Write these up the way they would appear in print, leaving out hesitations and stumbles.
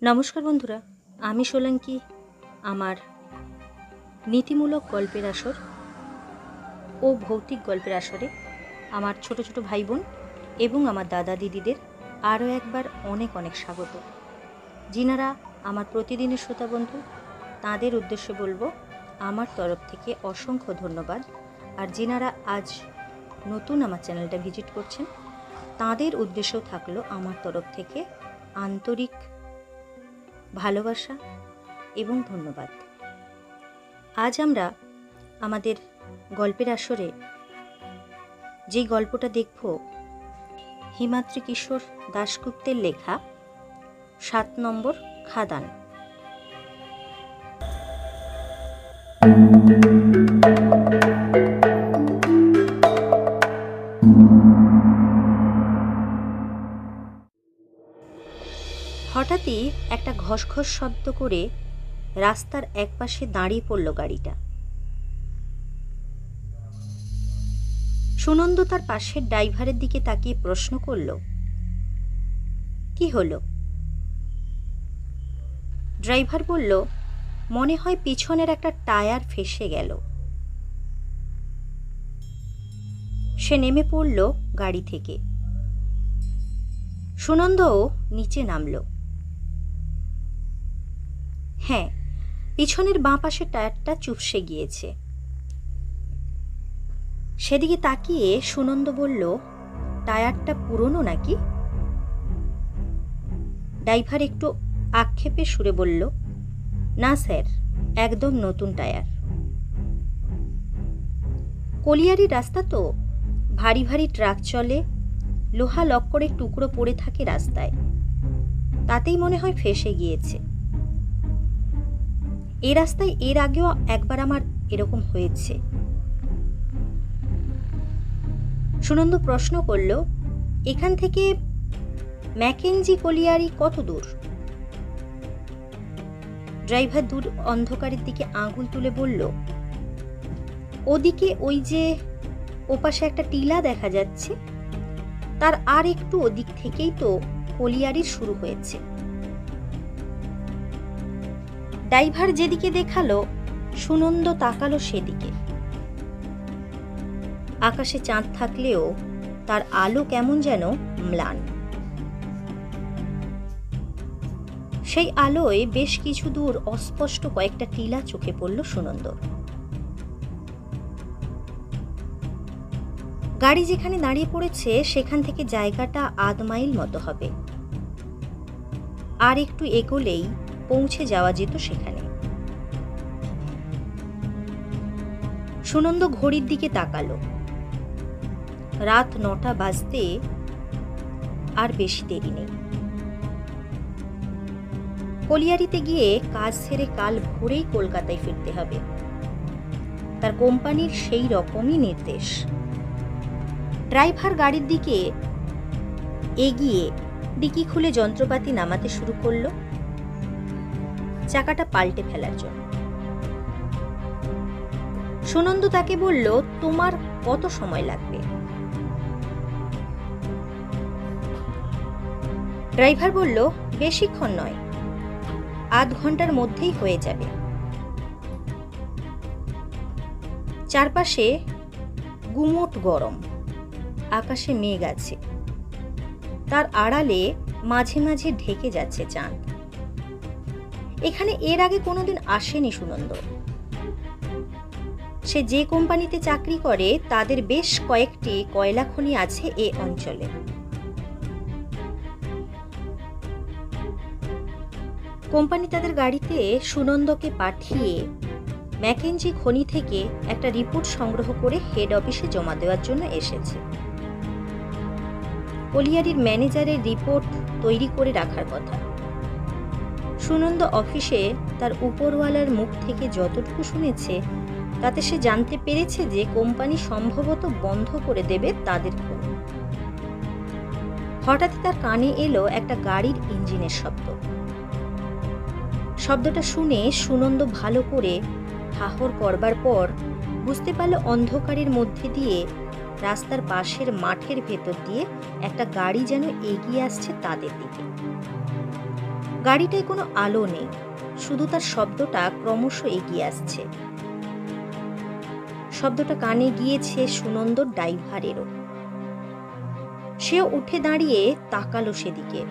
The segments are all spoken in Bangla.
নমস্কার বন্ধুরা, আমি সোলাঙ্কি। আমার নীতিমূলক গল্পের আসর ও ভৌতিক গল্পের আসরে আমার ছোট ছোট ভাই বোন এবং আমার দাদা দিদিদের আরও একবার অনেক অনেক স্বাগত। যিনারা আমার প্রতিদিনের শ্রোতা বন্ধু, তাদের উদ্দেশ্যে বলবো আমার তরফ থেকে অসংখ্য ধন্যবাদ। আর যিনারা আজ নতুন আমার চ্যানেলটা ভিজিট করছেন, তাদের উদ্দেশ্যও থাকলো আমার তরফ থেকে আন্তরিক ভালোবাসা এবং ধন্যবাদ। আজ আমরা আমাদের গল্পের আসরে যেই গল্পটা দেখব, হিমাদ্রি কিশোর দাশগুপ্তের লেখা 7 নম্বর খাদান। হঠাৎই একটা ঘসঘস শব্দ করে রাস্তার একপাশে দাঁড়িয়ে পড়ল গাড়িটা। সুনন্দ তার পাশের ড্রাইভারের দিকে তাকিয়ে প্রশ্ন করল, কি হলো? ড্রাইভার বলল, মনে হয় পিছনের একটা টায়ার ফেঁসে গেল। সে নেমে পড়ল গাড়ি থেকে। সুনন্দও নিচে নামল। হ্যাঁ, পিছনের বাঁ পাশের টায়ারটা চুপসে গিয়েছে। সেদিকে তাকিয়ে সুনন্দ বলল, টায়ারটা পুরনো নাকি? ড্রাইভার একটু আক্ষেপে সুরে বলল, না স্যার, একদম নতুন টায়ার। কলিয়ারি রাস্তা তো, ভারী ভারী ট্রাক চলে, লোহা লক্করের টুকরো পড়ে থাকে রাস্তায়, তাতেই মনে হয় ফেঁসে গিয়েছে। এই রাস্তায় এর আগেও একবার আমার এরকম হয়েছে। সুনন্দ প্রশ্ন করল, এখান থেকে ম্যাকেঞ্জি কলিয়ারি কত দূর? ড্রাইভার দূর অন্ধকারের দিকে আঙুল তুলে বলল, ওদিকে ওই যে ওপাশে একটা টিলা দেখা যাচ্ছে, তার আর একটু ওদিক থেকেই তো কলিয়ারির শুরু হয়েছে। ড্রাইভার যেদিকে দেখালো, সুনন্দ তাকালো সেদিকে। আকাশে চাঁদ থাকলেও তার আলো কেমন যেন ম্লান। সেই আলোয় বেশ কিছু দূর অস্পষ্ট কয়েকটা টিলা চোখে পড়ল সুনন্দ। গাড়ি যেখানে দাঁড়িয়ে পড়েছে সেখান থেকে জায়গাটা 1/2 মাইল মতো হবে। আর একটু এগোলেই পৌঁছে যাওয়া যেত সেখানে। সুনন্দ ঘড়ির দিকে তাকালো। রাত 9টা বাজতে আর বেশি দেরি নেই। কলিয়ারিতে গিয়ে কাজ সেরে কাল ভোরেই কলকাতায় ফিরতে হবে। তার কোম্পানির সেই রকমই নির্দেশ। ড্রাইভার গাড়ির দিকে এগিয়ে ডিকি খুলে যন্ত্রপাতি নামাতে শুরু করলো, চাকাটা পাল্টে ফেলার জন্য। সুনন্দ তাকে বলল, তোমার কত সময় লাগবে? ড্রাইভার বলল, বেশিক্ষণ নয়, 1/2 ঘন্টার মধ্যেই হয়ে যাবে। চারপাশে গুমোট গরম, আকাশে মেঘ আছে, তার আড়ালে মাঝে মাঝে ঢেকে যাচ্ছে চাঁদ। এখানে এর আগে কোনোদিন আসেনি সুনন্দ। সে যে কোম্পানিতে চাকরি করে তাদের বেশ কয়েকটি কয়লা খনি আছে এ অঞ্চলে। কোম্পানি তাদের গাড়িতে সুনন্দকে পাঠিয়ে ম্যাকেঞ্জি খনি থেকে একটা রিপোর্ট সংগ্রহ করে হেড অফিসে জমা দেওয়ার জন্য এসেছে। কলিয়ারির ম্যানেজারের রিপোর্ট তৈরি করে রাখার কথা। সুনন্দ অফিসে তার উপরওয়ালার মুখ থেকে যতটুকু শুনেছে, তাতে সে জানতে পেরেছে যে কোম্পানি সম্ভবত বন্ধ করে দেবে তাদের খনি। হঠাৎ তার কানে এলো একটা গাড়ির ইঞ্জিনের শব্দ। শব্দটা শুনে সুনন্দ ভালো করে ঠাহর করবার পর বুঝতে পারল অন্ধকারের মধ্যে দিয়ে রাস্তার পাশের মাঠের ভেতর দিয়ে একটা গাড়ি যেন এগিয়ে আসছে তাদের দিকে। গাড়িটায় কোনো আলো নেই, শুধু তার শব্দটা ক্রমশ এগিয়ে আসছে। শব্দটা কানে গিয়েছে সুনন্দর ড্রাইভারেরও। সেও উঠে দাঁড়িয়ে তাকালো সেদিকে।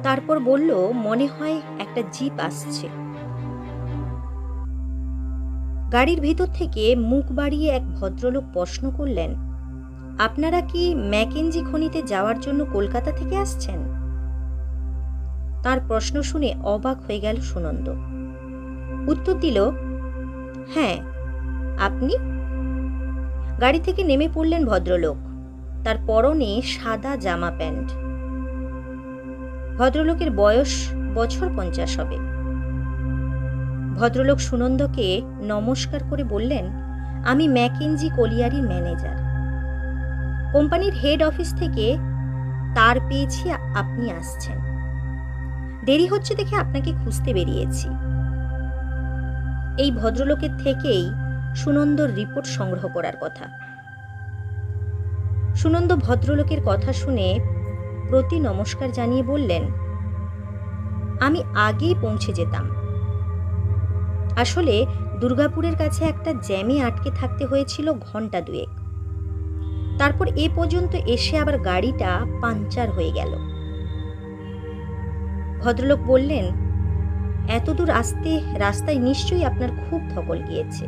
তারপর বলল, মনে হয় একটা জিপ আসছে। গাড়ির ভিতর থেকে মুখ বাড়িয়ে এক ভদ্রলোক প্রশ্ন করলেন, আপনারা কি ম্যাকেঞ্জি খনিতে যাওয়ার জন্য কলকাতা থেকে আসছেন? তার প্রশ্ন শুনে অবাক হয়ে গেল সুনন্দ। উত্তর দিল, হ্যাঁ, আপনি? গাড়ি থেকে নেমে পড়লেন ভদ্রলোক। তার পরনে সাদা জামা প্যান্ট। ভদ্রলোকের বয়স বছর 50 হবে। ভদ্রলোক সুনন্দকে নমস্কার করে বললেন, আমি ম্যাকেঞ্জি কলিয়ারির ম্যানেজার। কোম্পানির হেড অফিস থেকে তার পেয়েছি আপনি আসছেন। দেরি হচ্ছে দেখে আপনাকে খুঁজতে বেরিয়েছি। এই ভদ্রলোকের থেকেই সুনন্দর রিপোর্ট সংগ্রহ করার কথা। সুনন্দ ভদ্রলোকের কথা শুনে প্রতি নমস্কার জানিয়ে বললেন, আমি আগেই পৌঁছে যেতাম। আসলে দুর্গাপুরের কাছে একটা জ্যামে আটকে থাকতে হয়েছিল ঘন্টা 2। তারপর এ পর্যন্ত এসে আবার গাড়িটা পাঞ্চার হয়ে গেল। ভদ্রলোক বললেন, এত দূর আসতে রাস্তায় নিশ্চয়ই আপনার খুব ধকল গিয়েছে।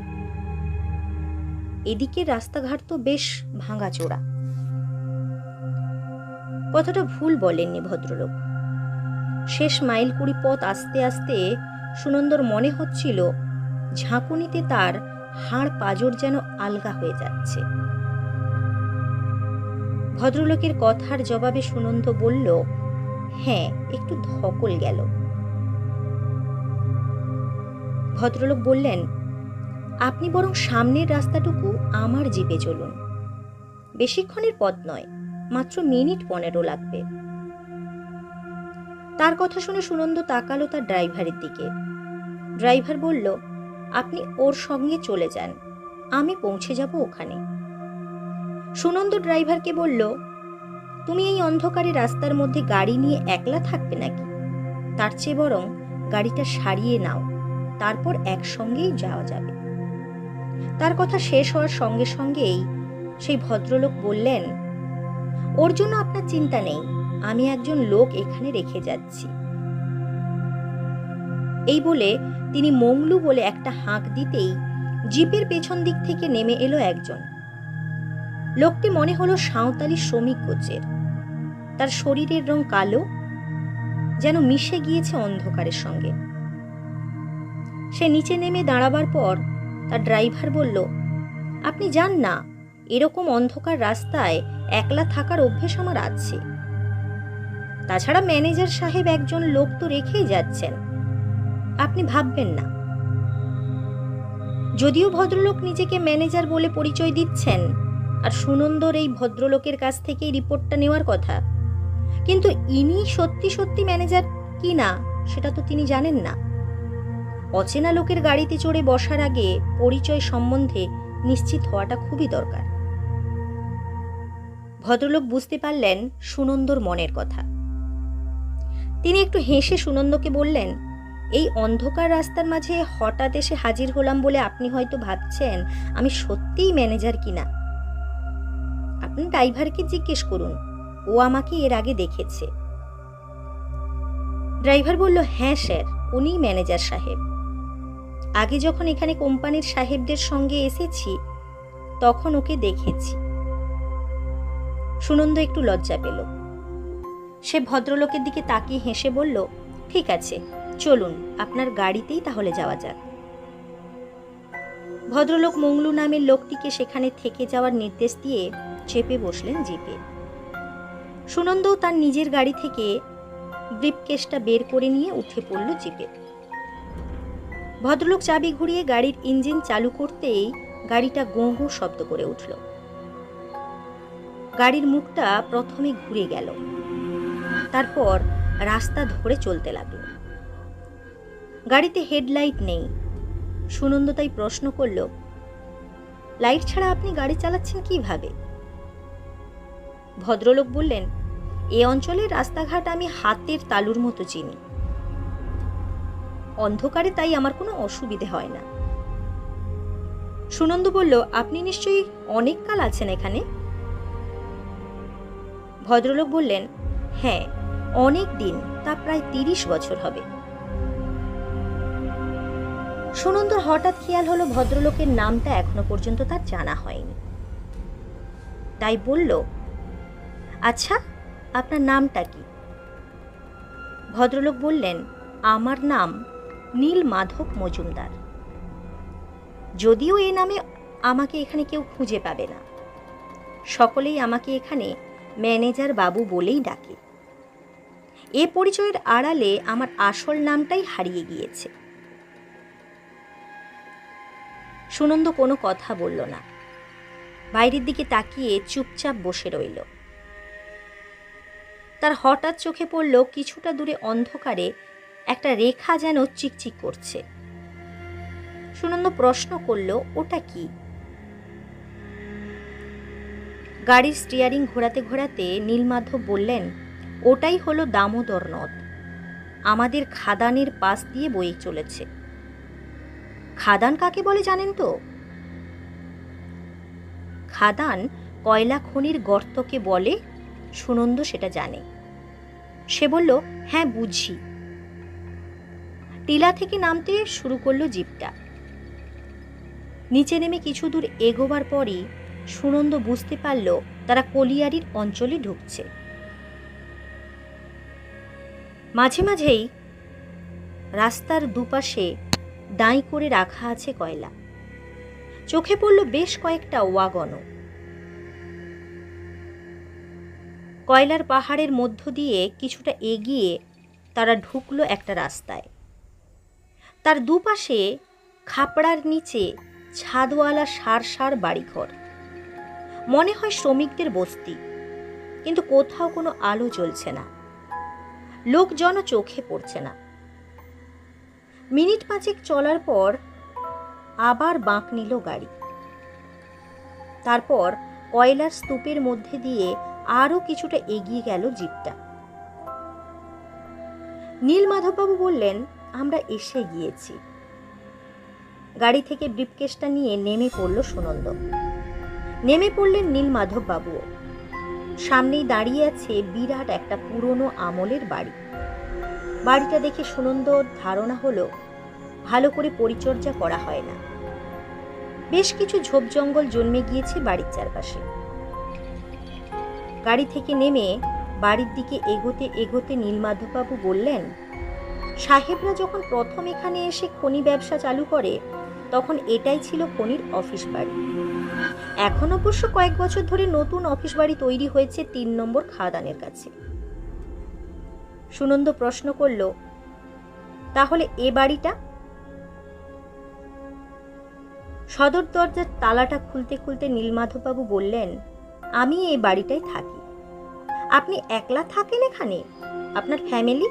এদিকে রাস্তাঘাট তো বেশ ভাঙাচোরা। কথাটা ভুল বলেননি ভদ্রলোক। শেষ মাইল 20 পথ আসতে আসতে সুনন্দর মনে হচ্ছিল ঝাঁকুনিতে তার হাড় পাঁজর যেন আলগা হয়ে যাচ্ছে। ভদ্রলোকের কথার জবাবে সুনন্দ বলল, হ্যাঁ, একটু ধকল গেল। ভদ্রলোক বললেন, আপনি বরং সামনের রাস্তাটুকু আমার জিপে চলুন। বেশিক্ষণের পথ নয়, মাত্র মিনিট 15 লাগবে। তার কথা শুনে সুনন্দ তাকালো তার ড্রাইভারের দিকে। ড্রাইভার বলল, আপনি ওর সঙ্গে চলে যান, আমি পৌঁছে যাব ওখানে। সুনন্দ ড্রাইভারকে বলল, তুমি এই অন্ধকারে রাস্তার মধ্যে গাড়ি নিয়ে একলা থাকবে নাকি? তার চেয়ে বরং গাড়িটা সারিয়ে নাও, তারপর একসঙ্গেই যাওয়া যাবে। তার কথা শেষ হওয়ার সঙ্গে সঙ্গেই সেই ভদ্রলোক বললেন, ওর জন্য আপনার চিন্তা নেই, আমি একজন লোক এখানে রেখে যাচ্ছি। এই বলে তিনি মংলু বলে একটা হাঁক দিতেই জিপের পেছন দিক থেকে নেমে এলো একজন। লোকটি মনে হলো সাঁওতালি শ্রমিক গোছের। তার শরীরের রং কালো, যেন মিশে গিয়েছে অন্ধকারের সঙ্গে। সে নিচে নেমে দাঁড়াবার পর তার ড্রাইভার বলল, আপনি যান না, এরকম অন্ধকার রাস্তায় একলা থাকার অভ্যেস আমার আছে। তাছাড়া ম্যানেজার সাহেব একজন লোক তো রেখেই যাচ্ছেন, আপনি ভাববেন না। যদিও ভদ্রলোক নিজেকে ম্যানেজার বলে পরিচয় দিচ্ছেন, আর সুনন্দর এই ভদ্রলোকের কাছ থেকেই রিপোর্টটা নেওয়ার কথা, কিন্তু ইনি সত্যি সত্যি ম্যানেজার কি না সেটা তো তিনি জানেন না। অচেনা লোকের গাড়িতে চড়ে বসার আগে পরিচয় সম্বন্ধে নিশ্চিত হওয়াটা খুবই দরকার। ভদ্রলোক বুঝতে পারলেন সুনন্দর মনের কথা। তিনি একটু হেসে সুনন্দকে বললেন, এই অন্ধকার রাস্তার মাঝে হঠাৎ এসে হাজির হলাম বলে আপনি হয়তো ভাবছেন আমি সত্যিই ম্যানেজার কিনা। আপনি ড্রাইভারকে জিজ্ঞেস করুন, ও আমাকে এর আগে দেখেছে। ড্রাইভার বলল, হ্যাঁ স্যার, উনিই ম্যানেজার সাহেব। আগে যখন এখানে কোম্পানির সাহেবদের সঙ্গে এসেছি তখন ওকে দেখেছি। সুনন্দ একটু লজ্জা পেল। সে ভদ্রলোকের দিকে তাকিয়ে হেসে বলল, ঠিক আছে, চলুন, আপনার গাড়িতেই তাহলে যাওয়া যাক। ভদ্রলোক মংলু নামের লোকটিকে সেখানে থেকে যাওয়ার নির্দেশ দিয়ে চেপে বসলেন জিপে। সুনন্দও তার নিজের গাড়ি থেকে ব্রিফকেসটা বের করে নিয়ে উঠে পড়ল জিপে। ভদ্রলোক চাবি ঘুরিয়ে গাড়ির ইঞ্জিন চালু করতেই গাড়িটা গোঁ গোঁ শব্দ করে উঠল। গাড়ির মুখটা প্রথমে ঘুরে গেল, তারপর রাস্তা ধরে চলতে লাগলো। গাড়িতে হেডলাইট নেই। সুনন্দ তাই প্রশ্ন করল, লাইট ছাড়া আপনি গাড়ি চালাচ্ছেন কিভাবে? ভদ্রলোক বললেন, এ অঞ্চলের রাস্তাঘাট আমি হাতের তালুর মতো চিনি। অন্ধকারে তাই আমার কোনো অসুবিধে হয় না। সুনন্দ বলল, আপনি নিশ্চয়ই অনেক কাল আছেন এখানে? ভদ্রলোক বললেন, হ্যাঁ, অনেক দিন, তা প্রায় 30 বছর হবে। সুনন্দর হঠাৎ খেয়াল হলো ভদ্রলোকের নামটা এখনো পর্যন্ত তার জানা হয়নি। তাই বলল, আচ্ছা, আপনার নামটা কি? ভদ্রলোক বললেন, আমার নাম নীলমাধব মজুমদার। যদিও এ নামে আমাকে এখানে কেউ খুঁজে পাবে না, সকলেই আমাকে এখানে ম্যানেজার বাবু বলেই ডাকে। এ পরিচয়ের আড়ালে আমার আসল নামটাই হারিয়ে গিয়েছে। সুনন্দ কোনো কথা বলল না, বাইরের দিকে তাকিয়ে চুপচাপ বসে রইল। তার হঠাৎ চোখে পড়ল কিছুটা দূরে অন্ধকারে একটা রেখা যেন চিকচিক করছে। সুনন্দ প্রশ্ন করল, ওটা কি? গাড়ির স্টিয়ারিং ঘোরাতে ঘোরাতে নীলমাধব বললেন, ওটাই হলো দামোদর নদ, আমাদের খাদানের পাশ দিয়ে বয়ে চলেছে। খাদান কাকে বলে জানেন তো? খাদান কয়লা খনির গর্তকে বলে। সুনন্দ সেটা জানে। সে বলল, হ্যাঁ বুঝি। টিলা থেকে নামতে শুরু করলো জিপটা। নিচে নেমে কিছু দূর এগোবার পরই সুনন্দ বুঝতে পারল তারা কলিয়ারির অঞ্চলে ঢুকছে। মাঝে মাঝেই রাস্তার দুপাশে দাঁই করে রাখা আছে কয়লা। চোখে পড়ল বেশ কয়েকটা ওয়াগনও। কয়লার পাহাড়ের মধ্য দিয়ে কিছুটা এগিয়ে তারা ঢুকলো একটা রাস্তায়। তার দুপাশে খাপড়ার নিচে ছাদওয়ালা সার সার বাড়িঘর। মনে হয় শ্রমিকদের বস্তি, কিন্তু কোথাও কোনো আলো জ্বলছে না, লোকজনও চোখে পড়ছে না। মিনিট 5 চলার পর আবার বাঁক নিল গাড়ি। তারপর কয়লার স্তূপের মধ্যে দিয়ে আরো কিছুটা এগিয়ে গেল জিপটা। নীলমাধববাবু বললেন, আমরা এসে গিয়েছি। গাড়ি থেকে ব্রিফকেসটা নিয়ে নেমে পড়ল সুনন্দ। নেমে পড়লেন নীলমাধববাবুও। সামনেই দাঁড়িয়ে আছে বিরাট একটা পুরনো আমলের বাড়ি। বাড়িটা দেখে সুনন্দর ধারণা হলো ভালো করে পরিচর্যা করা হয় না। বেশ কিছু ঝোপ জঙ্গল জন্মে গিয়েছে বাড়ির চারপাশে। গাড়ি থেকে নেমে বাড়ির দিকে এগোতে এগোতে নীলমাধববাবু বললেন, সাহেবরা যখন প্রথম এখানে এসে খনি ব্যবসা চালু করে তখন এটাই ছিল খনির অফিস বাড়ি। এখন অবশ্য কয়েক বছর ধরে নতুন অফিস বাড়ি তৈরি হয়েছে 3 নম্বর খাদানের কাছে। সুনন্দ প্রশ্ন করল, তাহলে এ বাড়িটা? সদর দরজার তালাটা খুলতে খুলতে নীলমাধববাবু বললেন, আমি এই বাড়িটাই থাকি। আপনি একলা থাকেন এখানে? আপনার ফ্যামিলি?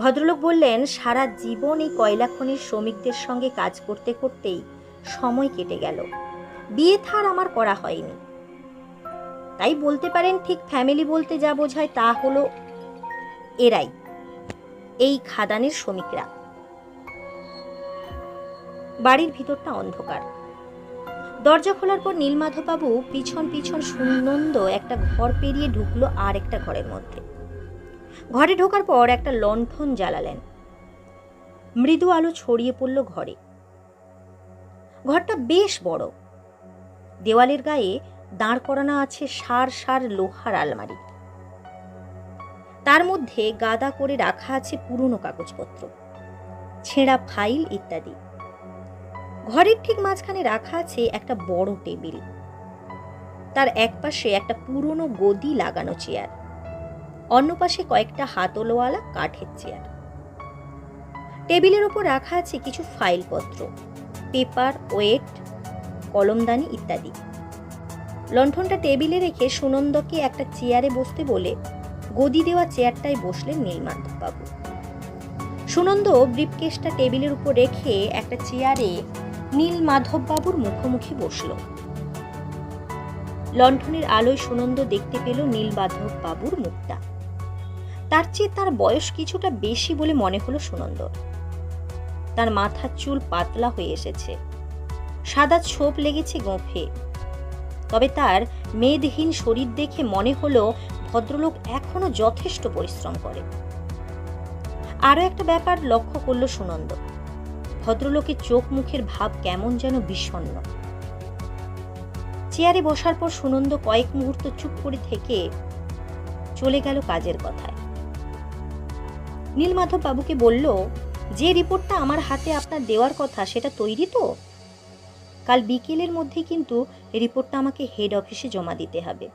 ভদ্রলোক বললেন, সারা জীবন এই কয়লা খনির শ্রমিকদের সঙ্গে কাজ করতে করতেই সময় কেটে গেল। বিয়ে থার আমার করা হয়নি। তাই বলতে পারেন ঠিক ফ্যামিলি বলতে যা বোঝায় তা হলো এরাই, এই খাদানের শ্রমিকরা। বাড়ির ভিতরটা অন্ধকার। দরজা খোলার পর নীলমাধববাবু পিছন পিছন সুনন্দ একটা ঘর পেরিয়ে ঢুকলো আর একটা ঘরের মধ্যে। ঘরে ঢোকার পর একটা লণ্ঠন জ্বালালেন। মৃদু আলো ছড়িয়ে পড়ল ঘরে। ঘরটা বেশ বড়। দেওয়ালের গায়ে দাঁড় করানো আছে সার সার লোহার আলমারি। তার মধ্যে গাদা করে রাখা আছে পুরনো কাগজপত্র, ছেঁড়া ফাইল ইত্যাদি। ঘরের ঠিক মাঝখানে রাখা আছে একটা বড় টেবিল। তার এক পাশে একটা পুরনো গদি লাগানো চেয়ার, অন্য পাশে কয়েকটা হাতলওয়ালা কাঠের চেয়ার। টেবিলের ওপর রাখা আছে কিছু ফাইলপত্র, পেপার, ওয়েট, কলমদানি ইত্যাদি। লণ্ঠনটা টেবিলে রেখে সুনন্দকে একটা চেয়ারে বসতে বলে গদি দেওয়া চেয়ারটায় বসলেন নীলমাধববাবু। সুনন্দ ব্রিফকেসটা টেবিলের উপর রেখে একটা চেয়ারে নীলমাধববাবুর মুখোমুখি বসল। লণ্ঠনের আলোয় সুনন্দ দেখতে পেল নীলমাধব বাবুর মুখটা। তার চেয়ে তার বয়স কিছুটা বেশি বলে মনে হলো সুনন্দর। তার মাথার চুল পাতলা হয়ে এসেছে, সাদা ছোপ লেগেছে গোঁফে। তবে তার মেদহীন শরীর দেখে মনে হলো ভদ্রলোক এখনো যথেষ্ট পরিশ্রম করে। আরো একটা ব্যাপার লক্ষ্য করল সুনন্দ, ভদ্রলোকের চোখ মুখের ভাব কেমন যেন বিষণ্ণ। চেয়ারে বসার পর সুনন্দ কয়েক মুহূর্ত চুপ করে থেকে চলে গেল কাজের কথায়। নীলমাধব বাবুকে বলল, যে রিপোর্টটা আমার হাতে আপনার দেওয়ার কথা সেটা তৈরি তো? কাল বিকেলের মধ্যে কিন্তু রিপোর্টটা আমাকে হেড অফিসে জমা দিতে হবে।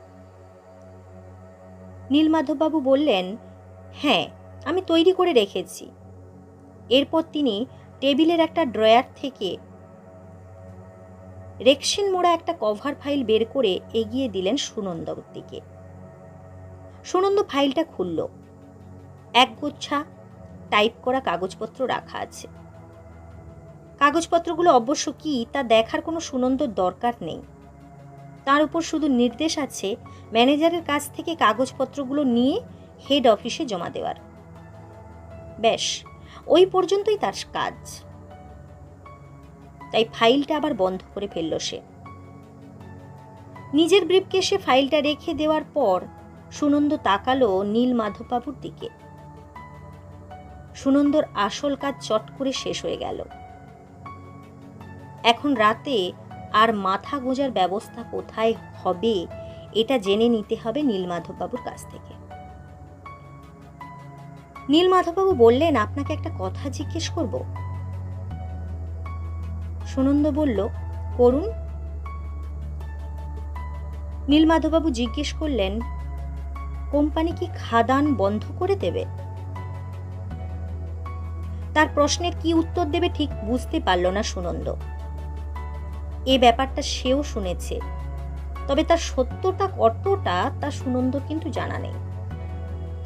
নীলমাধব বাবু বললেন, হ্যাঁ, আমি তৈরি করে রেখেছি। এরপর তিনি টেবিলের একটা ড্রয়ার থেকে রেক্সিন মোড়া একটা কভার ফাইল বের করে এগিয়ে দিলেন সুনন্দর দিকে। সুনন্দ ফাইলটা খুলল। একগুচ্ছা টাইপ করা কাগজপত্র রাখা আছে। কাগজপত্রগুলো অবশ্য কি তা দেখার কোনো সুনন্দর দরকার নেই। তার উপর শুধু নির্দেশ আছে ম্যানেজারের কাছ থেকে কাগজপত্রগুলো নিয়ে হেড অফিসে জমা দেওয়ার। বেশ, ওই পর্যন্তই তার কাজ। তাই ফাইলটা আবার বন্ধ করে ফেলল সে। নিজের ব্রিফকেসে ফাইলটা রেখে দেওয়ার পর সুনন্দ তাকালো নীলমাধব বাবুর দিকে। সুনন্দর আসল কাজ চট করে শেষ হয়ে গেল। এখন রাতে আর মাথা গোঁজার ব্যবস্থা কোথায় হবে এটা জেনে নিতে হবে নীলমাধব বাবুর কাছ থেকে। নীলমাধব বাবু বললেন, আপনাকে একটা কথা জিজ্ঞেস করব। সুনন্দ বলল, করুন। নীলমাধব বাবু জিজ্ঞেস করলেন, কোম্পানি কি খাদান বন্ধ করে দেবে? তার প্রশ্নের কি উত্তর দেবে ঠিক বুঝতে পারল না সুনন্দ। এ ব্যাপারটা সেও শুনেছে, তবে তার সত্যটা কতটা তা সুনন্দ কিন্তু জানা নেই।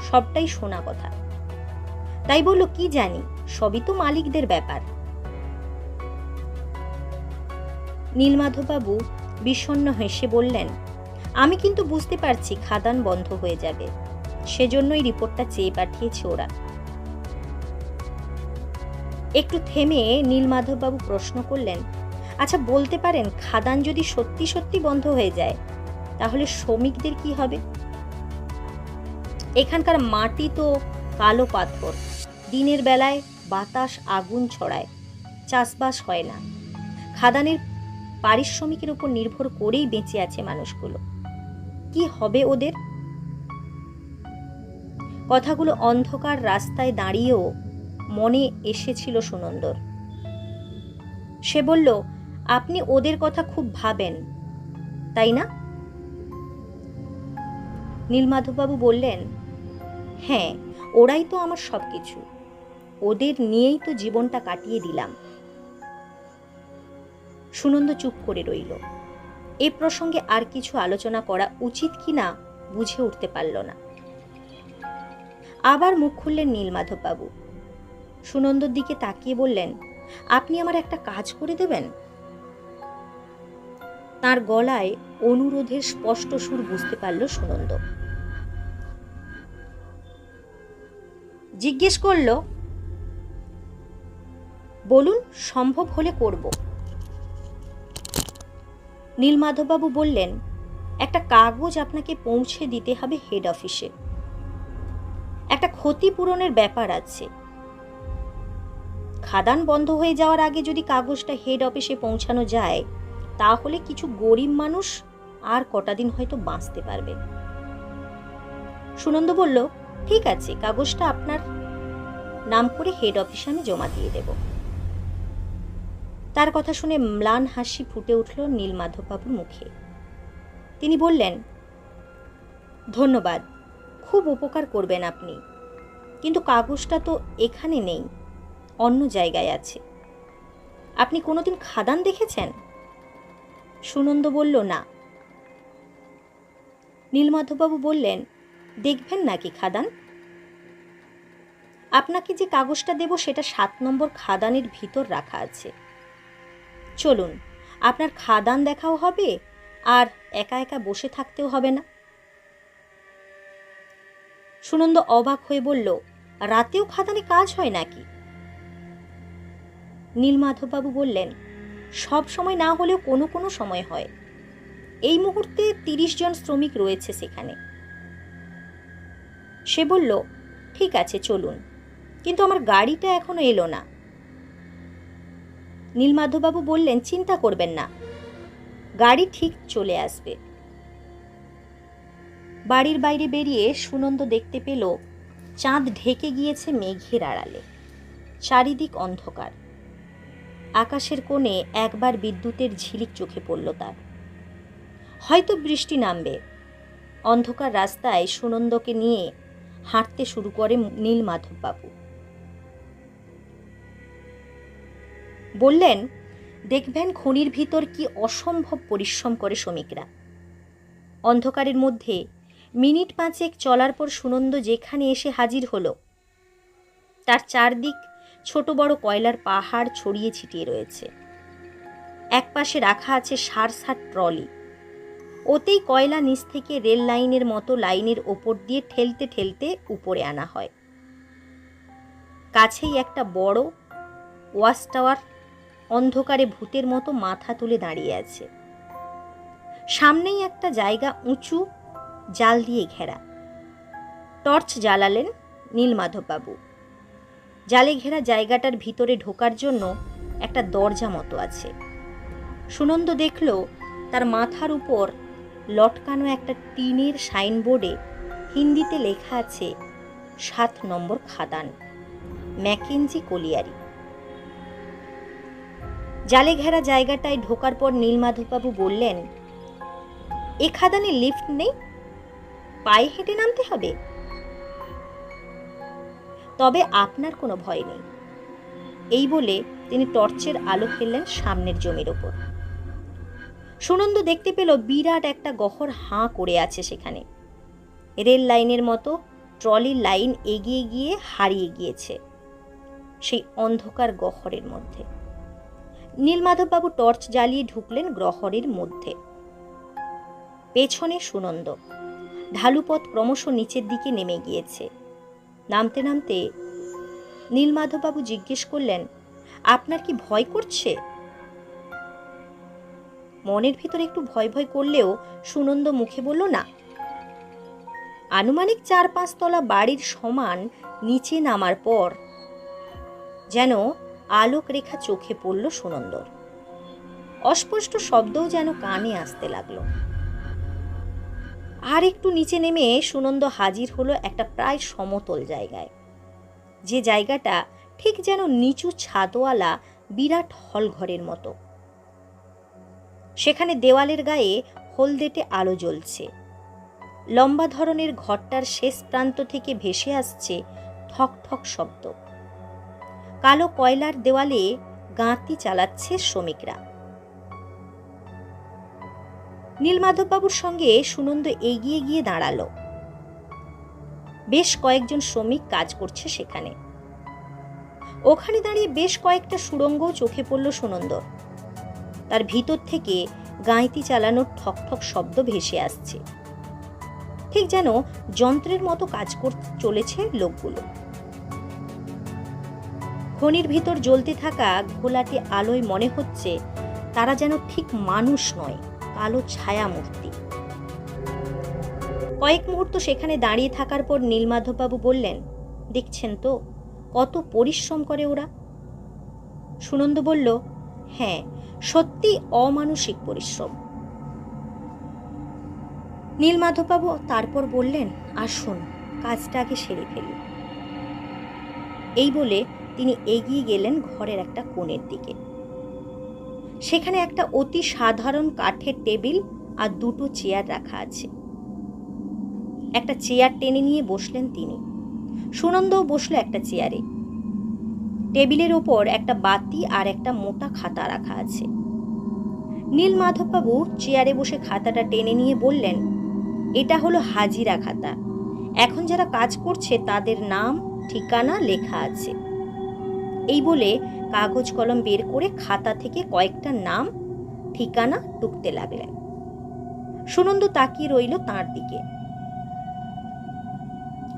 সবটাই শোনা কথা। তাই বলল, কি জানি, সবই তো মালিকদের ব্যাপার। নীলমাধব বাবু বিষণ্ণ হেসে বললেন, আমি কিন্তু বুঝতে পারছি খাদান বন্ধ হয়ে যাবে, সেজন্যই রিপোর্টটা চেয়ে পাঠিয়েছে ওরা। একটু থেমে নীলমাধব বাবু প্রশ্ন করলেন, আচ্ছা বলতে পারেন, খাদান যদি সত্যি সত্যি বন্ধ হয়ে যায় তাহলে শ্রমিকদের কি হবে? এখানকার মাটি তো কালো পাথর, দিনের বেলায় বাতাস আগুন ছড়ায়, চাষবাস হয় না। খাদানের পারিশ্রমিকের উপর নির্ভর করেই বেঁচে আছে মানুষগুলো। কি হবে ওদের? কথাগুলো অন্ধকার রাস্তায় দাঁড়িয়েও মনে এসেছিল সুনন্দর। সে বলল, আপনি ওদের কথা খুব ভাবেন, তাই না? নীলমাধববাবু বললেন, হ্যাঁ, ওরাই তো আমার সবকিছু, ওদের নিয়েই তো জীবনটা কাটিয়ে দিলাম। সুনন্দ চুপ করে রইল। এ প্রসঙ্গে আর কিছু আলোচনা করা উচিত কিনা বুঝে উঠতে পারল না। আবার মুখ খুললেন নীলমাধববাবু। সুনন্দর দিকে তাকিয়ে বললেন, আপনি আমার একটা কাজ করে দেবেন? তার গলায় অনুরোধের স্পষ্ট সুর বুঝতে পারল সুনন্দ। জিজ্ঞেস করল, বলুন, সম্ভব হলে করব। নীলমাধববাবু বললেন, একটা কাগজ আপনাকে পৌঁছে দিতে হবে হেড অফিসে। একটা ক্ষতিপূরণের ব্যাপার আছে। খাদান বন্ধ হয়ে যাওয়ার আগে যদি কাগজটা হেড অফিসে পৌঁছানো যায় তাহলে কিছু গরিব মানুষ আর কটা দিন হয়তো বাঁচতে পারবে। সুনন্দ বলল, ঠিক আছে, কাগজটা আপনার নাম করে হেড অফিসে আমি জমা দিয়ে দেব। তার কথা শুনে ম্লান হাসি ফুটে উঠল নীলমাধববাবুর মুখে। তিনি বললেন, ধন্যবাদ, খুব উপকার করবেন আপনি, কিন্তু কাগজটা তো এখানে নেই, অন্য জায়গায় আছে। আপনি কোনোদিন খাদান দেখেছেন? সুনন্দ বলল, না। নীলমাধববাবু বললেন, দেখবেন নাকি খাদান? আপনাকে যে কাগজটা দেব সেটা 7 নম্বর খাদানের ভিতর রাখা আছে। চলুন, আপনার খাদান দেখাও হবে আর একা একা বসে থাকতেও হবে না। সুনন্দ অবাক হয়ে বলল, রাতেও খাদানে কাজ হয় নাকি? নীলমাধববাবু বললেন, সব সময় না হলেও কোনো কোনো সময় হয়। এই মুহূর্তে 30 জন শ্রমিক রয়েছে সেখানে। সে বলল, ঠিক আছে চলুন, কিন্তু আমার গাড়িটা এখনো এলো না। নীলমাধববাবু বললেন, চিন্তা করবেন না, গাড়ি ঠিক চলে আসবে। বাড়ির বাইরে বেরিয়ে সুনন্দ দেখতে পেল চাঁদ ঢেকে গিয়েছে মেঘের আড়ালে। চারিদিক অন্ধকার। আকাশের কোণে একবার বিদ্যুতের ঝিলিক চোখে পড়ল তার। হয়তো বৃষ্টি নামবে। অন্ধকার রাস্তায় সুনন্দকে নিয়ে হাঁটতে শুরু করে নীলমাধববাবু। বললেন, দেখবেন খনির ভিতর কি অসম্ভব পরিশ্রম করে শ্রমিকরা। অন্ধকারের মধ্যে মিনিট 5 চলার পর সুনন্দ যেখানে এসে হাজির হলো, তার চারদিক ছোট বড় কয়লার পাহাড় ছড়িয়ে ছিটিয়ে রয়েছে। একপাশে রাখা আছে 60 ট্রলি। ওতেই কয়লা নিচ থেকে রেল লাইনের মতো লাইনের ওপর দিয়ে ঠেলতে ঠেলতে উপরে আনা হয়। কাছেই একটা বড় ওয়াচ টাওয়ার অন্ধকারে ভূতের মতো মাথা তুলে দাঁড়িয়ে আছে। সামনেই একটা জায়গা উঁচু, জাল দিয়ে ঘেরা। টর্চ জ্বালালেন নীলমাধববাবু। জালে ঘেরা জায়গাটার ভিতরে ঢোকার জন্য একটা দরজা মতো আছে। সুনন্দ দেখল তার মাথার উপর লটকানো একটা টিনের সাইনবোর্ডে হিন্দিতে লেখা আছে 7 নম্বর খাদান, ম্যাকেঞ্জি কলিয়ারি। জালে ঘেরা জায়গাটায় ঢোকার পর নীলমাধববাবু বললেন, এ খাদানে লিফট নেই, পায়ে হেঁটে নামতে হবে। তবে আপনার কোনো ভয় নেই। এই বলে তিনি টর্চের আলো ফেললেন সামনের জমির ওপর। সুনন্দ দেখতে পেল বিরাট একটা গহ্বর হাঁ করে আছে সেখানে। রেল লাইনের মতো ট্রলির লাইন এগিয়ে গিয়ে হারিয়ে গিয়েছে সেই অন্ধকার গহ্বরের মধ্যে। নীলমাধববাবু টর্চ জ্বালিয়ে ঢুকলেন গহ্বরের মধ্যে। পেছনে সুনন্দ। ঢালুপথ ক্রমশ নিচের দিকে নেমে গিয়েছে। নামতে নামতে নীলমাধববাবু জিজ্ঞেস করলেন, আপনার কি ভয় করছে? মনের ভিতরে একটু ভয় ভয় করলেও সুনন্দ মুখে বলল, না। আনুমানিক 4-5 তলা বাড়ির সমান নিচে নামার পর যেন আলোক রেখা চোখে পড়ল সুনন্দর। অস্পষ্ট শব্দও যেন কানে আসতে লাগলো। আর একটু নিচে নেমে সুনন্দ হাজির হলো একটা প্রায় সমতল জায়গায়। যে জায়গাটা ঠিক যেন নিচু ছাদওয়ালা বিরাট হল ঘরের মতো। সেখানে দেওয়ালের গায়ে হলদেটে আলো জ্বলছে। লম্বা ধরনের ঘরটার শেষ প্রান্ত থেকে ভেসে আসছে ঠক ঠক শব্দ। কালো কয়লার দেওয়ালে গাঁতি চালাচ্ছে শ্রমিকরা। নীলমাধববাবুর সঙ্গে সুনন্দ এগিয়ে গিয়ে দাঁড়ালো। বেশ কয়েকজন শ্রমিক কাজ করছে সেখানে। ওখানে দাঁড়িয়ে বেশ কয়েকটা সুড়ঙ্গও চোখে পড়ল সুনন্দর। তার ভিতর থেকে গাঁইতি চালানোর ঠক ঠক শব্দ ভেসে আসছে। ঠিক যেন যন্ত্রের মতো কাজ করতে চলেছে লোকগুলো। খনির ভিতর জ্বলতে থাকা ঘোলাটে আলোয় মনে হচ্ছে তারা যেন ঠিক মানুষ নয়, কালো ছায়া মূর্তি। কয়েক মুহূর্ত সেখানে দাঁড়িয়ে থাকার পর নীলমাধববাবু বললেন, দেখছেন তো কত পরিশ্রম করে ওরা। সুনন্দ বলল, হ্যাঁ, সত্যি অমানুষিক পরিশ্রম। নীলমাধববাবু তারপর বললেন, আসুন কাজটা আগে সেরে ফেলি। এই বলে তিনি এগিয়ে গেলেন ঘরের একটা কোণের দিকে। সেখানে একটা অতি সাধারণ কাঠের টেবিল আর 2টো চেয়ার রাখা আছে। একটা চেয়ার টেনে নিয়ে বসলেন তিনি। সুনন্দও বসলো একটা চেয়ারে। টেবিলের ওপর একটা বাতি আর একটা মোটা খাতা রাখা আছে। নীলমাধববাবু চেয়ারে বসে খাতাটা টেনে নিয়ে বললেন, এটা হলো হাজিরা খাতা। এখন যারা কাজ করছে তাদের নাম ঠিকানা লেখা আছে। এই বলে কাগজ কলম বের করে খাতা থেকে কয়েকটা নাম ঠিকানা টুকতে লাগলেন। সুনন্দ তাকিয়ে রইল তাঁর দিকে।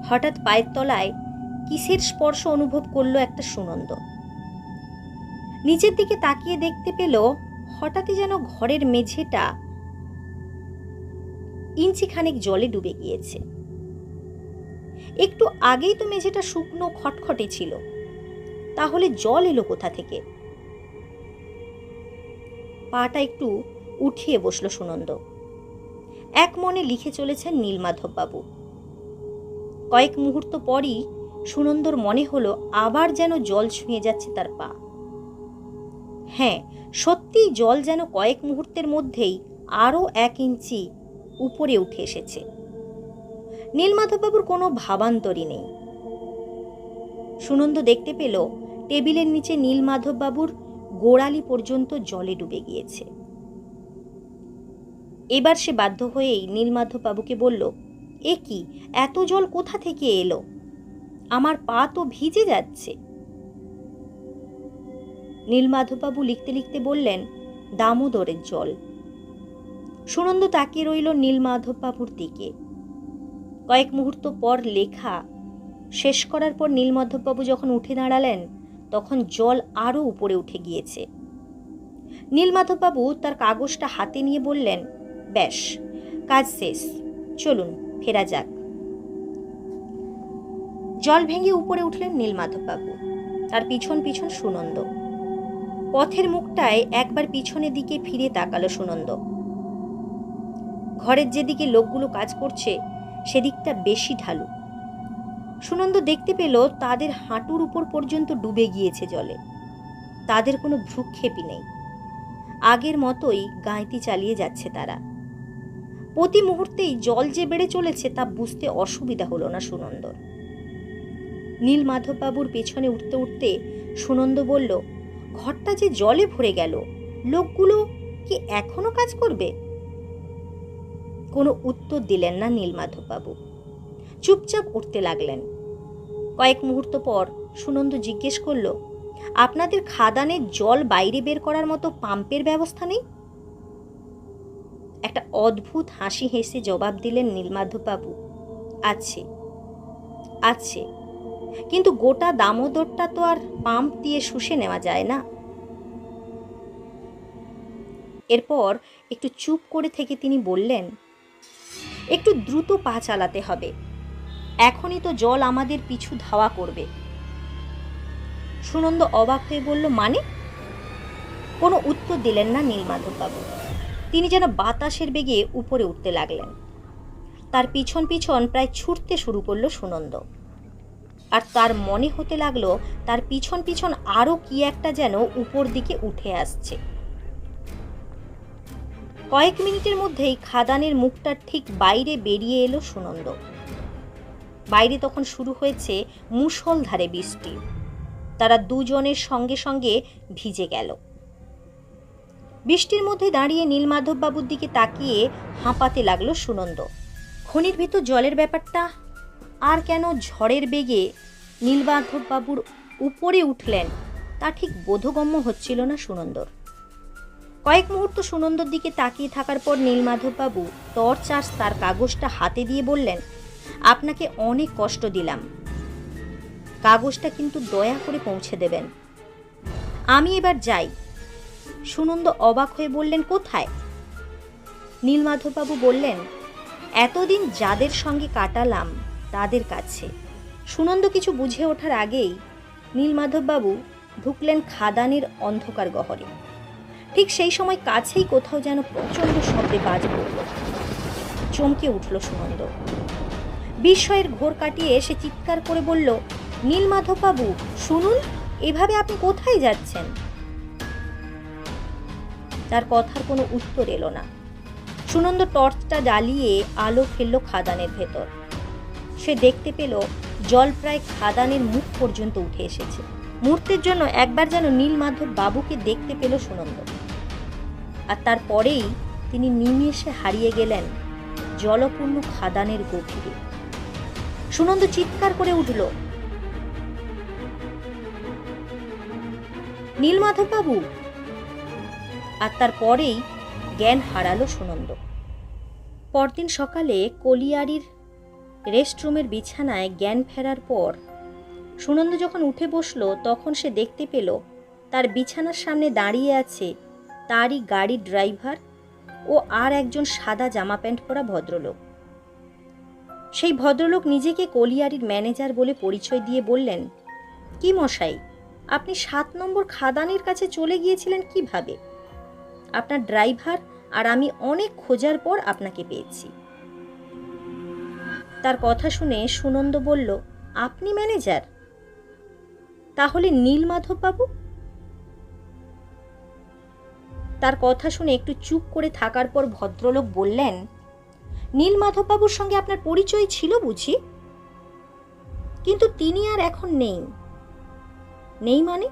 হঠাৎ পায়ের তলায় কিসের স্পর্শ অনুভব করলো একটা সুনন্দ। নিচের দিকে তাকিয়ে দেখতে পেল হঠাৎই যেন ঘরের মেঝেটা ইঞ্চিখানেক জলে ডুবে গিয়েছে। একটু আগেই তো মেঝেটা শুকনো খটখটে ছিল, তাহলে জল এলো কোথা থেকে? পাটা একটু উঠিয়ে বসল সুনন্দ। এক মনে লিখে চলেছেন নীলমাধব বাবু। কয়েক মুহূর্ত পরই সুনন্দর মনে হলো আবার যেন জল ছুঁয়ে যাচ্ছে তার পা। হ্যাঁ, সত্যিই জল যেন কয়েক মুহূর্তের মধ্যেই আরও 1 ইঞ্চি উপরে উঠে এসেছে। নীলমাধববাবুর কোনো ভাবান্তরই নেই। সুনন্দ দেখতে পেল টেবিলের নিচে নীলমাধববাবুর গোড়ালি পর্যন্ত জলে ডুবে গিয়েছে। এবার সে বাধ্য হয়েই নীলমাধববাবুকে বলল, এ কি, এত জল কোথা থেকে এলো? আমার পা তো ভিজে যাচ্ছে। নীলমাধববাবু লিখতে লিখতে বললেন, দামোদরের জল। সুনন্দ তাকিয়ে রইল নীলমাধববাবুর দিকে। কয়েক মুহূর্ত পর লেখা শেষ করার পর নীলমাধববাবু যখন উঠে দাঁড়ালেন, তখন জল আরও উপরে উঠে গিয়েছে। নীলমাধববাবু তার কাগজটা হাতে নিয়ে বললেন, ব্যাস, কাজ শেষ, চলুন ফেরা যাক। জল ভেঙে উপরে উঠলেন নীলমাধববাবু, তার পিছন পিছন সুনন্দ। পথের মুখটায় একবার পিছনের দিকে ফিরে তাকালো সুনন্দ। ঘরের যেদিকে লোকগুলো কাজ করছে সেদিকটা বেশি ঢালু। সুনন্দ দেখতে পেল তাদের হাঁটুর উপর পর্যন্ত ডুবে গিয়েছে জলে। তাদের কোনো ভ্রুক্ষেপই নেই। আগের মতোই গাঁইতি চালিয়ে যাচ্ছে তারা। প্রতি মুহূর্তেই জল যে বেড়ে চলেছে তা বুঝতে অসুবিধা হলো না সুনন্দর। নীলমাধববাবুর পেছনে উঠতে উঠতে সুনন্দ বলল, ঘরটা যে জলে ভরে গেল, লোকগুলো কি এখনো কাজ করবে? কোনো উত্তর দিলেন না নীলমাধববাবু, চুপচাপ উঠতে লাগলেন। কয়েক মুহূর্ত পর সুনন্দ জিজ্ঞেস করল, আপনাদের খাদানের জল বাইরে বের করার মতো পাম্পের ব্যবস্থা নেই? একটা অদ্ভুত হাসি হেসে জবাব দিলেন নীলমাধববাবু, আছে আছে, কিন্তু গোটা দামোদরটা তো আর পাম্প দিয়ে শুষে নেওয়া যায় না। এরপর একটু চুপ করে থেকে তিনি বললেন, একটু দ্রুত পা চালাতে হবে, এখনই তো জল আমাদের পিছু ধাওয়া করবে। সুনন্দ অবাক হয়ে বলল, মানে? কোনো উত্তর দিলেন না নীলমাধববাবু। তিনি যেন বাতাসের বেগে উপরে উঠতে লাগলেন। তার পিছন পিছন প্রায় ছুটতে শুরু করলো সুনন্দ। আর তার মনে হতে লাগলো তার পিছন পিছন আরও কি একটা যেন উপর দিকে উঠে আসছে। কয়েক মিনিটের মধ্যেই খাদানের মুখটার ঠিক বাইরে বেরিয়ে এলো সুনন্দ। বাইরে তখন শুরু হয়েছে মুষলধারে বৃষ্টি। তারা দুজনের সঙ্গে সঙ্গে ভিজে গেল। বৃষ্টির মধ্যে দাঁড়িয়ে নীলমাধববাবুর দিকে তাকিয়ে হাঁপাতে লাগলো সুনন্দ। খনির ভিতর জলের ব্যাপারটা আর কেন ঝড়ের বেগে নীলমাধববাবুর উপরে উঠলেন তা ঠিক বোধগম্য হচ্ছিল না সুনন্দর। কয়েক মুহূর্ত সুনন্দর দিকে তাকিয়ে থাকার পর নীলমাধববাবু টর্চ আর তার কাগজটা হাতে দিয়ে বললেন, আপনাকে অনেক কষ্ট দিলাম, কাগজটা কিন্তু দয়া করে পৌঁছে দেবেন। আমি এবার যাই। সুনন্দ অবাক হয়ে বললেন, কোথায়? নীলমাধববাবু বললেন, এতদিন যাদের সঙ্গে কাটালাম তাদের কাছে। সুনন্দ কিছু বুঝে ওঠার আগেই নীলমাধববাবু ঢুকলেন খাদানের অন্ধকার গহরে। ঠিক সেই সময় কাছেই কোথাও যেন প্রচণ্ড শব্দে বাজ পড়ল। চমকে উঠল সুনন্দ। বিস্ময়ের ঘোর কাটিয়ে সে চিৎকার করে বলল, নীলমাধববাবু শুনুন, এভাবে আপনি কোথায় যাচ্ছেন? তার কথার কোনো উত্তর এলো না। সুনন্দ টর্চটা জ্বালিয়ে আলো ফেলল খাদানের ভেতর। সে দেখতে পেল জল প্রায় খাদানের মুখ পর্যন্ত উঠে এসেছে। মুহূর্তের জন্য একবার যেন নীলমাধববাবুকে দেখতে পেল সুনন্দ, আর তারপরেই তিনি নিমেষে হারিয়ে গেলেন জলপূর্ণ খাদানের গভীরে। সুনন্দ চিৎকার করে উঠল, নীলমাধববাবু! আর তারপরেই জ্ঞান হারালো সুনন্দ। পরদিন সকালে কলিয়ারির রেস্টরুমের বিছানায় জ্ঞান ফেরার পর সুনন্দ যখন উঠে বসল তখন সে দেখতে পেল তার বিছানার সামনে দাঁড়িয়ে আছে তারই গাড়ির ড্রাইভার ও আর একজন সাদা জামা প্যান্ট পরা ভদ্রলোক। সেই ভদ্রলোক নিজেকে কলিয়ারির ম্যানেজার বলে পরিচয় দিয়ে বললেন, কি মশাই, আপনি 7 নম্বর খাদানের কাছে চলে গিয়েছিলেন কিভাবে? আপনার ড্রাইভার আর আমি অনেক খোঁজার পর আপনাকে পেয়েছি। তার কথা শুনে সুনন্দ বলল, আপনি ম্যানেজার? তাহলে নীলমাধব বাবু? তার কথা শুনে একটু চুপ করে থাকার পর ভদ্রলোক বললেন, নীলমাধব বাবুর সঙ্গে আপনার পরিচয় ছিল বুঝি, কিন্তু তিনি আর এখন নেই। নেই মানে?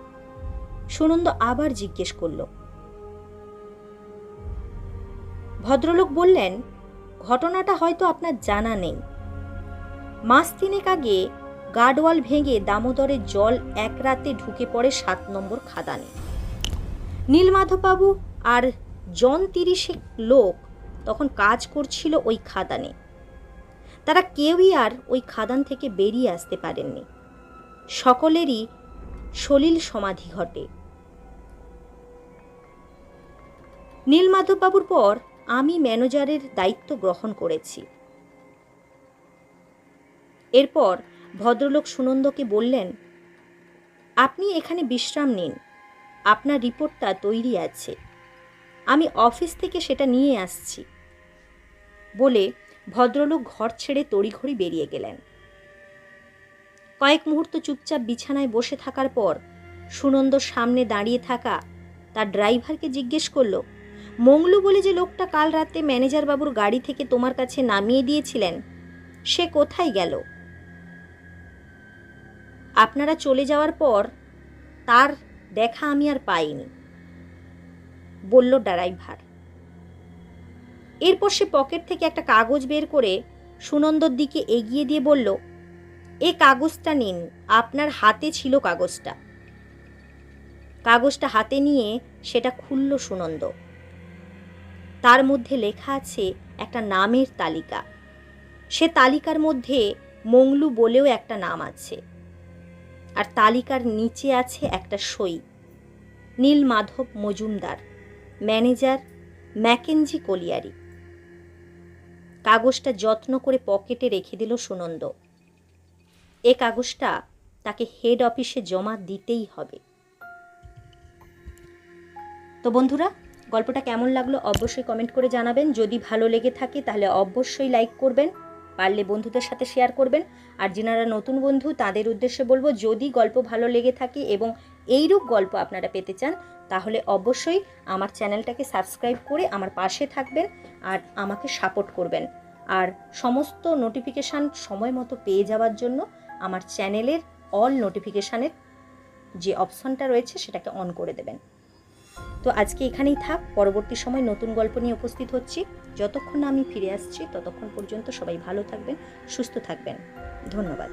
সুনন্দ আবার জিজ্ঞেস করল। ভদ্রলোক বললেন, ঘটনাটা হয়তো আপনার জানা নেই। মাস 3 আগে গার্ডওয়াল ভেঙে দামোদরের জল এক রাতে ঢুকে পড়ে 7 নম্বর খাদানে। নীলমাধববাবু আর জন 30 লোক তখন কাজ করছিল ওই খাদানে। তারা কেউই আর ওই খাদান থেকে বেরিয়ে আসতে পারেননি। সকলেরই সলিল সমাধি ঘটে। নীলমাধববাবুর পর আমি ম্যানেজারের দায়িত্ব গ্রহণ করেছি। এরপর ভদ্রলোক সুনন্দকে বললেন, আপনি এখানে বিশ্রাম নিন, আপনার রিপোর্টটা তৈরি আছে, আমি অফিস থেকে সেটা নিয়ে আসছি। বলে ভদ্রলোক ঘর ছেড়ে তড়িঘড়ি বেরিয়ে গেলেন। কয়েক মুহূর্ত চুপচাপ বিছানায় বসে থাকার পর সুনন্দর সামনে দাঁড়িয়ে থাকা তার ড্রাইভারকে জিজ্ঞেস করল, মংলু বলে যে লোকটা কাল রাতে ম্যানেজার বাবুর গাড়ি থেকে তোমার কাছে নামিয়ে দিয়েছিলেন, সে কোথায় গেল? আপনারা চলে যাওয়ার পর তার দেখা আমি আর পাইনি, বলল ড্রাইভার। এরপর সে পকেট থেকে একটা কাগজ বের করে সুনন্দর দিকে এগিয়ে দিয়ে বলল, এই কাগজটা নিন, আপনার হাতে ছিল কাগজটা। কাগজটা হাতে নিয়ে সেটা খুলল সুনন্দ। তার মধ্যে লেখা আছে একটা নামের তালিকা। সে তালিকার মধ্যে মংলু বলেও একটা নাম আছে, আর তালিকার নিচে আছে একটা সই, Nilmadhab Majumdar, manager, McKenzie colliery. কাগজটা যত্ন করে পকেটে রেখে দিল সুনন্দ। এ কাগজটা তাকে হেড অফিসে জমা দিতেই হবে। তো বন্ধুরা, গল্পটা কেমন লাগলো অবশ্যই কমেন্ট করে জানাবেন। যদি ভালো লেগে থাকে তাহলে অবশ্যই লাইক করবেন, পারলে বন্ধুদের সাথে শেয়ার করবেন। আর যারা নতুন বন্ধু তাদের উদ্দেশ্যে বলবো, যদি গল্প ভালো লেগে থাকে এবং এইরূপ গল্প আপনারা পেতে চান তাহলে অবশ্যই আমার চ্যানেলটাকে সাবস্ক্রাইব করে আমার পাশে থাকবেন আর আমাকে সাপোর্ট করবেন। আর সমস্ত নোটিফিকেশান সময় মতো পেয়ে যাওয়ার জন্য আমার চ্যানেলের অল নোটিফিকেশানের যে অপশনটা রয়েছে সেটাকে অন করে দেবেন। তো আজকে এখানেই থাক, পরবর্তী সময় নতুন গল্প নিয়ে উপস্থিত হচ্ছি। যতক্ষণ না আমি ফিরে আসছি ততক্ষণ পর্যন্ত সবাই ভালো থাকবেন, সুস্থ থাকবেন। ধন্যবাদ।